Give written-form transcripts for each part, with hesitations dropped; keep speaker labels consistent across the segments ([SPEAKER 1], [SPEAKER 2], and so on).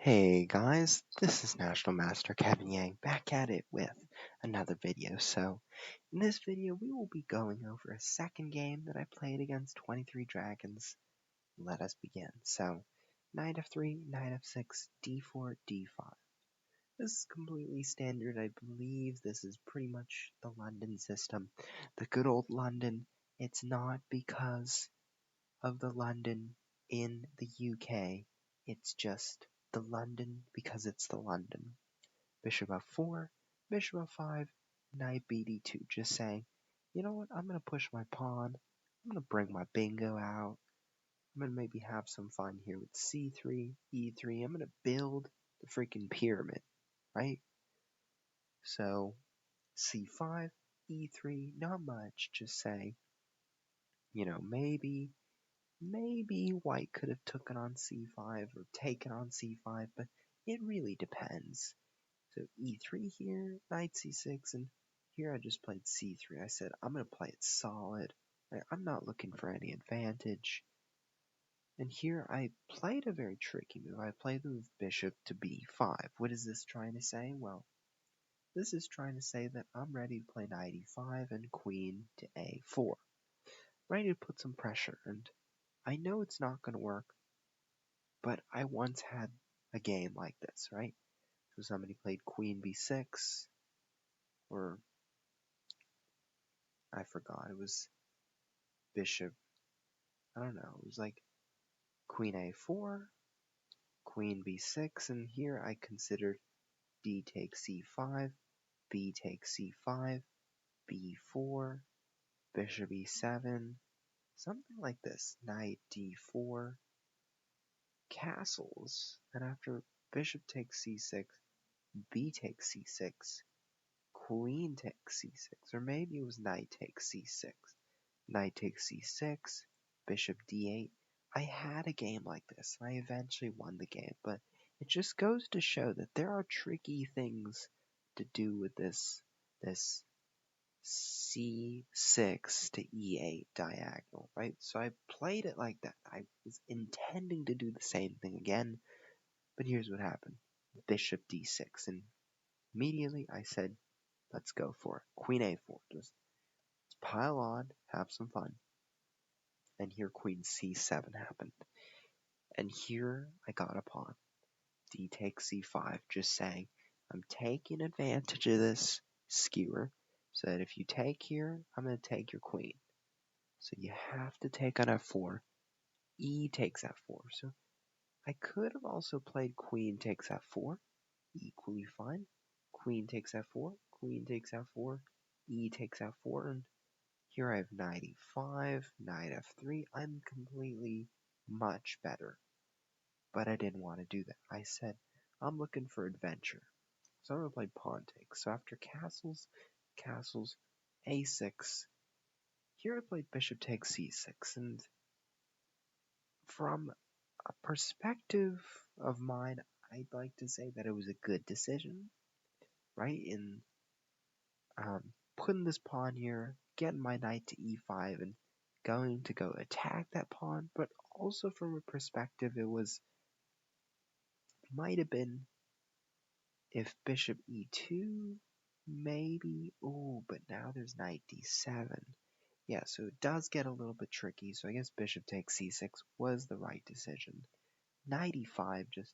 [SPEAKER 1] Hey guys, this is National Master Kevin Yang back at it with another video. So, in this video, we will be going over a second game that I played against 23 Dragons. Let us begin. So, knight f3, knight f6, d4, d5. This is completely standard. I believe this is pretty much the London system. The good old London. It's not because of the London in the UK. It's just the London because it's the London. Bishop f4, bishop f5, knight bd2. Just saying, you know what? I'm going to push my pawn. I'm going to bring my bingo out. I'm going to maybe have some fun here with c3, e3. I'm going to build the freaking pyramid, right? So, c5, e3, not much. Just saying, maybe white could have taken on c5 or taken on c5, but it really depends. So e3 here, knight c6, and here I just played c3. I said I'm going to play it solid. I'm not looking for any advantage. And here I played a very tricky move. I played the move bishop to b5. What is this trying to say? Well, this is trying to say that I'm ready to play knight e5 and queen to a4. Ready to put some pressure, and I know it's not going to work, but I once had a game like this, right? So somebody played queen b6, or I forgot, it was bishop, I don't know, it was like queen a4, queen b6, and here I considered d takes c5, b takes c5, b4, bishop e7, something like this, knight d4, castles, and after bishop takes c6, b takes c6, queen takes c6, or maybe it was knight takes c6. Knight takes c6, bishop d8. I had a game like this, and I eventually won the game, but it just goes to show that there are tricky things to do with this c6 to e8 diagonal, right? So I played it like that. I was intending to do the same thing again, but here's what happened. Bishop d6, and immediately I said, let's go for it. Queen a4. Just pile on, have some fun. And here queen c7 happened. And here I got a pawn. D takes c5, just saying, I'm taking advantage of this skewer, so that if you take here, I'm going to take your queen. So you have to take on f4. E takes f4. So I could have also played queen takes f4, equally fine. Queen takes f4, queen takes f4, e takes f4, and here I have knight e5, knight f3. I'm completely much better. But I didn't want to do that. I said, I'm looking for adventure. So I'm going to play pawn takes. So after castles, a6. Here I played bishop takes c6. And from a perspective of mine, I'd like to say that it was a good decision, right? In putting this pawn here, getting my knight to e5, and going to go attack that pawn. But also from a perspective, it might have been if bishop e2, maybe. Oh, but now there's knight d7. Yeah, so it does get a little bit tricky. So I guess bishop takes c6 was the right decision. Knight e5, just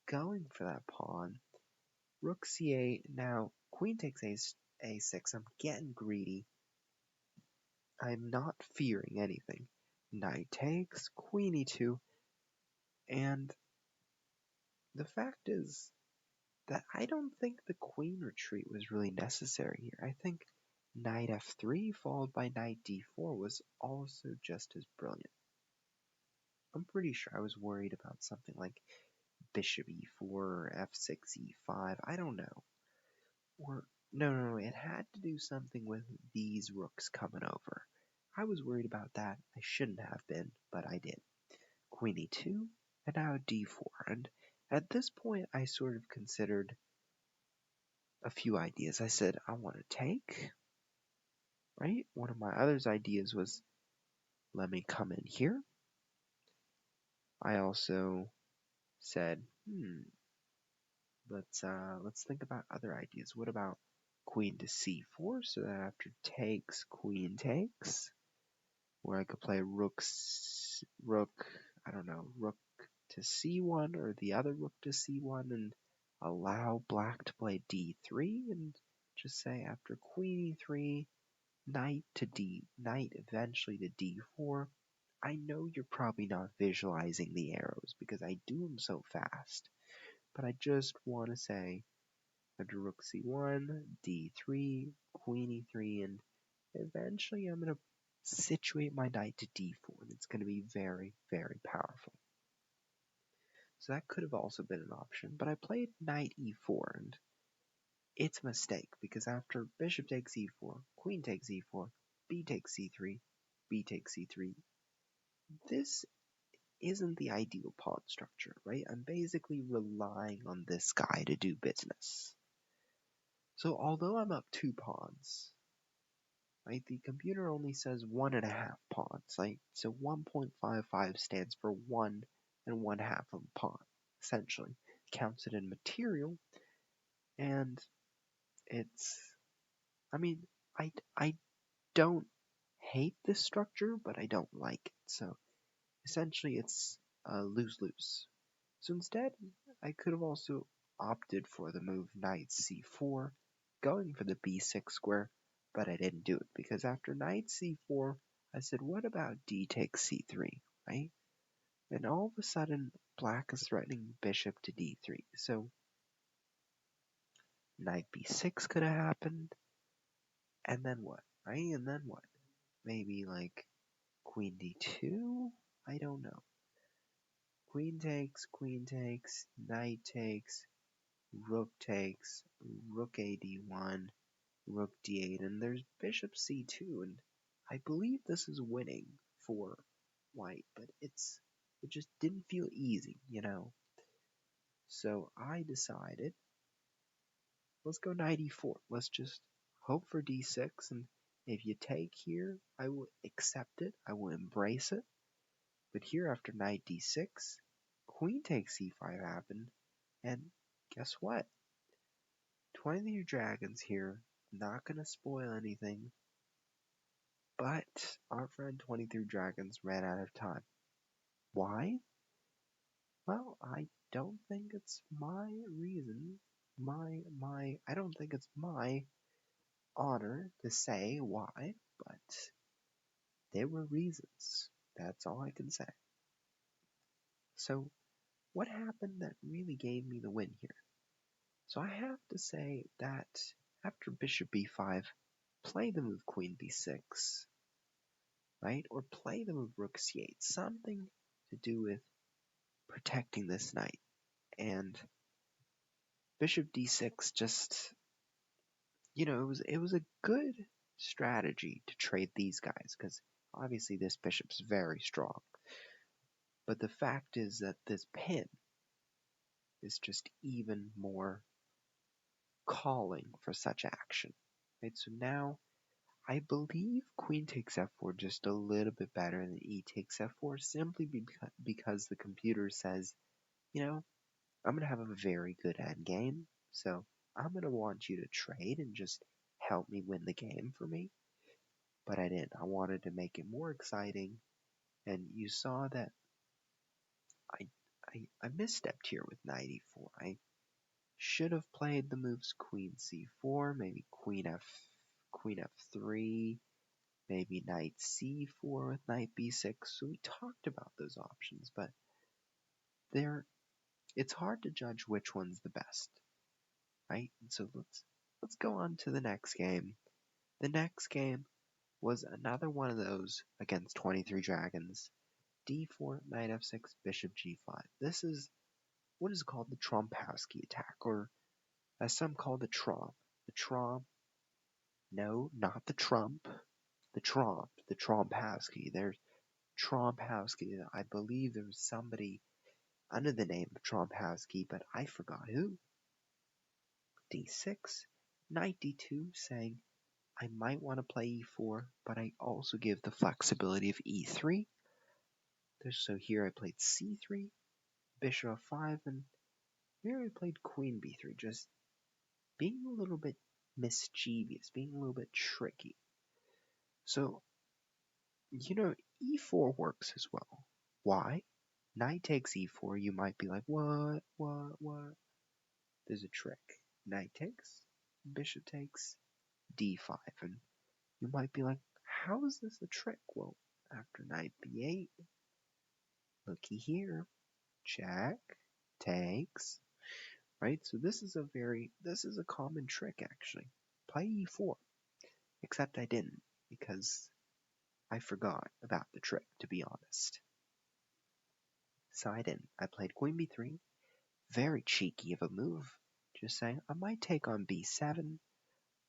[SPEAKER 1] going for that pawn. Rook c8. Now queen takes a6. I'm getting greedy. I'm not fearing anything. Knight takes, queen e2. And the fact is that I don't think the queen retreat was really necessary here. I think knight f3 followed by knight d4 was also just as brilliant. I'm pretty sure I was worried about something like bishop e4 or f6 e5. I don't know. Or no, it had to do something with these rooks coming over. I was worried about that. I shouldn't have been, but I did. Queen e2 and now d4. And at this point, I sort of considered a few ideas. I said, I want to take, right? One of my other ideas was, let me come in here. I also said, let's think about other ideas. What about queen to c4, so that after takes, queen takes, where I could play rook, I don't know, rook to c1 or the other rook to c1 and allow black to play d3 and just say after queen e3, knight eventually to d4. I know you're probably not visualizing the arrows because I do them so fast, but I just want to say after rook c1, d3, queen e3, and eventually I'm going to situate my knight to d4, and it's going to be very, very powerful. So that could have also been an option, but I played knight e4, and it's a mistake, because after bishop takes e4, queen takes e4, b takes c3, b takes c3, this isn't the ideal pawn structure, right? I'm basically relying on this guy to do business. So although I'm up 2 pawns, right, the computer only says 1.5 pawns, right? So 1.55 stands for 1 and 1/2 of a pawn, essentially. Counts it in material, and it's, I mean, I don't hate this structure, but I don't like it. So essentially it's lose-lose. So instead, I could have also opted for the move knight c4, going for the b6 square, but I didn't do it because after knight c4, I said, what about d takes c3, right? And all of a sudden, black is threatening bishop to d3. So knight b6 could have happened, and then what, right? And then what? Maybe like queen d2? I don't know. Queen takes, knight takes, rook takes, rook a d1, rook d8, and there's bishop c2, and I believe this is winning for white, but it just didn't feel easy, you know. So I decided, let's go knight e4. Let's just hope for d6, and if you take here, I will accept it, I will embrace it. But here after knight d6, queen takes c5 happened, and guess what? 23 Dragons here, not gonna spoil anything, but our friend 23 Dragons ran out of time. Why? Well, I don't think it's my reason, I don't think it's my honor to say why, but there were reasons. That's all I can say. So, what happened that really gave me the win here? So I have to say that after bishop b5, play the move queen b6, right? Or play the move rook c8, something to do with protecting this knight. And bishop d6 just, it was a good strategy to trade these guys, because obviously this bishop's very strong. But the fact is that this pin is just even more calling for such action. Right? So now I believe queen takes f4 just a little bit better than e takes f4, simply because the computer says, I'm going to have a very good endgame, so I'm going to want you to trade and just help me win the game for me. But I didn't. I wanted to make it more exciting, and you saw that I misstepped here with knight e4. I should have played the moves queen c4, maybe queen f3, maybe knight c4 with knight b6. So we talked about those options, but it's hard to judge which one's the best, right? And so let's go on to the next game. The next game was another one of those against 23 Dragons. d4, knight f6, bishop g5. This is what is called the Trompowsky attack, or as some call the Tromp. The Tromp, no, not the Trump, the Tromp, the Trompowsky. There's Trompowsky. I believe there was somebody under the name of Trompowsky, but I forgot who. d6, knight d2, saying I might want to play e4, but I also give the flexibility of e3. So here I played c3, bishop f5, and here I played queen b3, just being a little bit mischievous, being a little bit tricky. So, e4 works as well. Why? Knight takes e4, you might be like, what? There's a trick. Knight takes, bishop takes, d5, and you might be like, how is this a trick? Well, after knight b8, looky here, check, takes, right? So this is a common trick actually. Play e4, except I didn't, because I forgot about the trick, to be honest. So I didn't. I played queen b3, very cheeky of a move, just saying I might take on b7,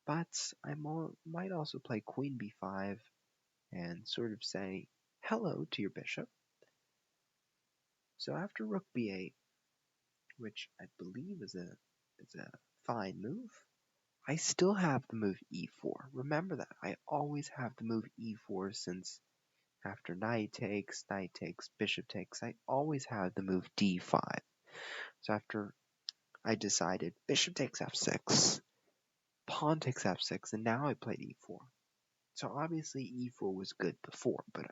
[SPEAKER 1] but I might also play queen b5 and sort of say hello to your bishop. So after rook b8, which I believe is a fine move, I still have the move e4. Remember that. I always have the move e4 since after knight takes, bishop takes, I always have the move d5. So after I decided bishop takes f6, pawn takes f6, and now I played e4. So obviously e4 was good before, but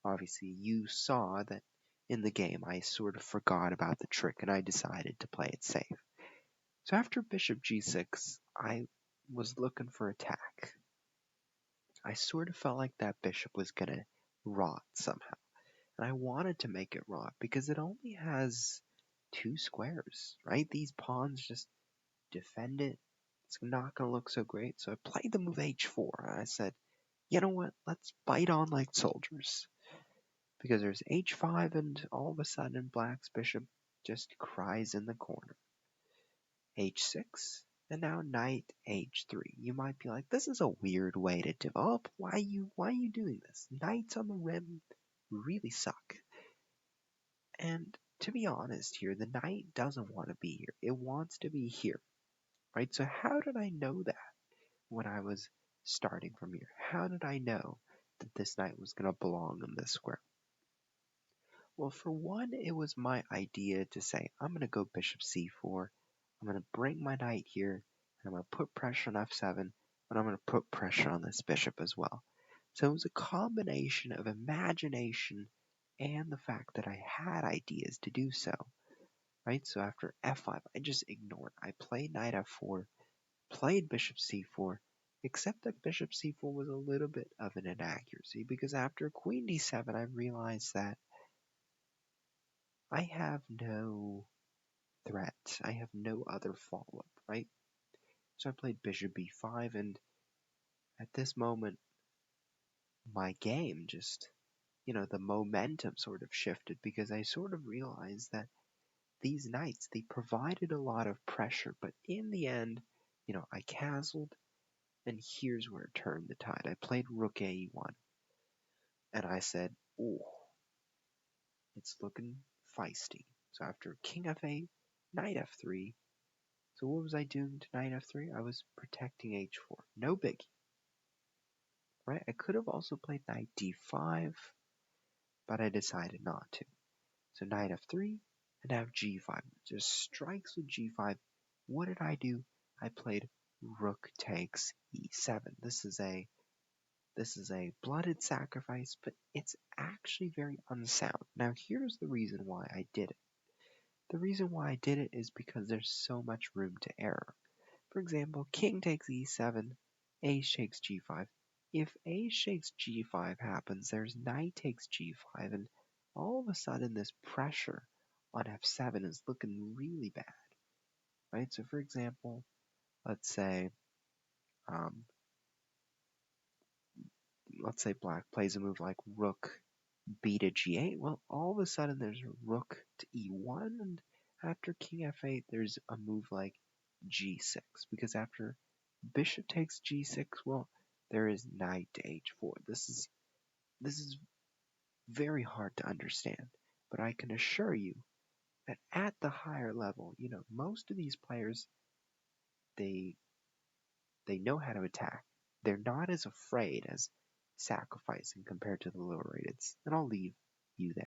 [SPEAKER 1] obviously you saw that in the game I sort of forgot about the trick and I decided to play it safe. So after bishop g6, I was looking for attack. I sort of felt like that bishop was going to rot somehow. And I wanted to make it rot because it only has 2 squares, right? These pawns just defend it. It's not going to look so great. So I played the move h4. And I said, you know what? Let's bite on like soldiers. Because there's h5 and all of a sudden black's bishop just cries in the corner. h6. And now knight h3. You might be like, this is a weird way to develop. Why are you doing this? Knights on the rim really suck. And to be honest here, the knight doesn't want to be here. It wants to be here. Right? So how did I know that when I was starting from here? How did I know that this knight was going to belong in this square? Well, for one, it was my idea to say, I'm going to go bishop c4. I'm going to bring my knight here, and I'm going to put pressure on f7, but I'm going to put pressure on this bishop as well. So it was a combination of imagination and the fact that I had ideas to do so. Right? So after f5, I just ignored. I played knight f4, played bishop c4, except that bishop c4 was a little bit of an inaccuracy, because after queen d7, I realized that I have no threat. I have no other follow-up, right? So I played bishop b5, and at this moment, my game just, the momentum sort of shifted, because I sort of realized that these knights, they provided a lot of pressure, but in the end, I castled, and here's where it turned the tide. I played rook a1, and I said, oh, it's looking feisty. So after king f8, knight f3, so what was I doing to knight f3? I was protecting h4. No biggie. Right? I could have also played knight d5, but I decided not to. So knight f3, and now g5. Just strikes with g5. What did I do? I played rook takes e7. This is a blooded sacrifice, but it's actually very unsound. Now here's the reason why I did it. The reason why I did it is because there's so much room to error. For example, king takes e7, ace takes g5. If ace takes g5 happens, there's knight takes g5, and all of a sudden this pressure on f7 is looking really bad, right? So for example, let's say black plays a move like rook b to g8. Well, all of a sudden there's a rook to e1, and after king f8 there's a move like g6, because after bishop takes g6, well, there is knight to h4. This is very hard to understand, but I can assure you that at the higher level, most of these players, they know how to attack. They're not as afraid as sacrificing compared to the lower rateds. And I'll leave you there.